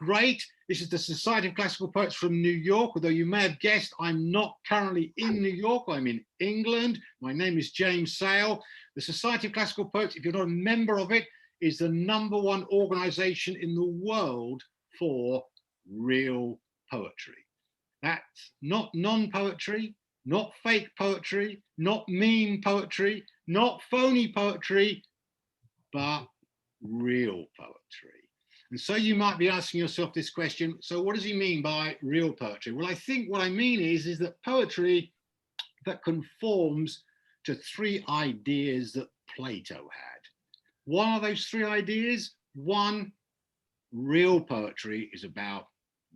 great. This is the Society of Classical Poets from New York. Although you may have guessed, I'm not currently in New York, I'm in England. My name is James Sale. The Society of Classical Poets, if you're not a member of it, is the #1 organization in the world for real poetry. That's not non-poetry, not fake poetry, not meme poetry, not phony poetry, but real poetry. And so you might be asking yourself this question, so what does he mean by real poetry? Well, I think what I mean is that poetry that conforms to 3 ideas that Plato had. What are those 3 ideas? 1, real poetry is about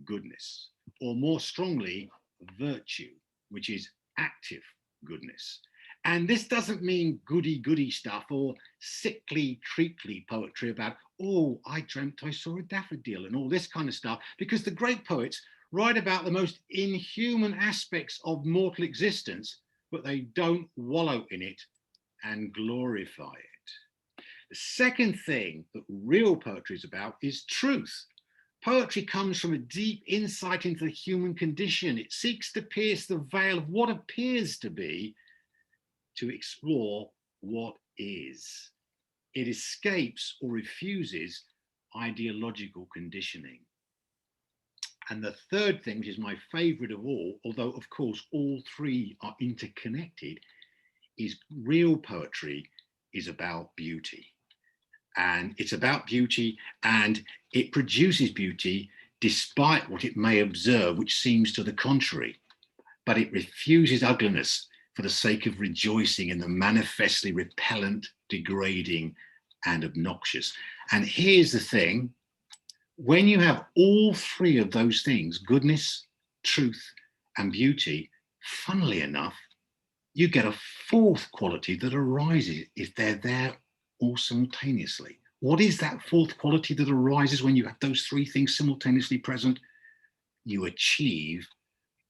goodness, or more strongly, virtue, which is active goodness. And this doesn't mean goody-goody stuff or sickly, treacly poetry about, oh, I dreamt I saw a daffodil and all this kind of stuff, because the great poets write about the most inhuman aspects of mortal existence, but they don't wallow in it and glorify it. The second thing that real poetry is about is truth. Poetry comes from a deep insight into the human condition. It seeks to pierce the veil of what appears to be to explore what is. It escapes or refuses ideological conditioning. And the third thing, which is my favorite of all, although of course all 3 are interconnected, is real poetry is about beauty. And it's about beauty, and it produces beauty despite what it may observe, which seems to the contrary. But it refuses ugliness for the sake of rejoicing in the manifestly repellent, degrading, and obnoxious. And here's the thing, when you have all 3 of those things, goodness, truth, and beauty, funnily enough, you get a 4th quality that arises if they're there all simultaneously. What is that 4th quality that arises when you have those 3 things simultaneously present? You achieve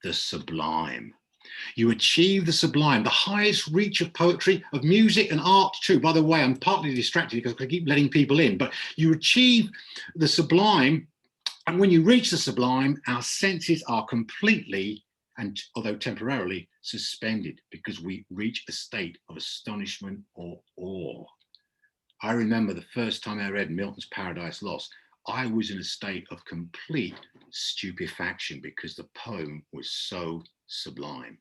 the sublime. You achieve the sublime, the highest reach of poetry, of music and art too. By the way, I'm partly distracted because I keep letting people in, but you achieve the sublime. And when you reach the sublime, our senses are completely, and although temporarily, suspended, because we reach a state of astonishment or awe. I remember the first time I read Milton's Paradise Lost, I was in a state of complete stupefaction because the poem was so sublime.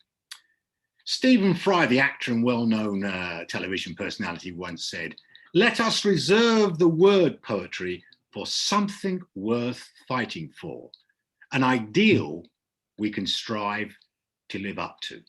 Stephen Fry, the actor and well-known television personality, once said, "Let us reserve the word poetry for something worth fighting for, an ideal we can strive to live up to."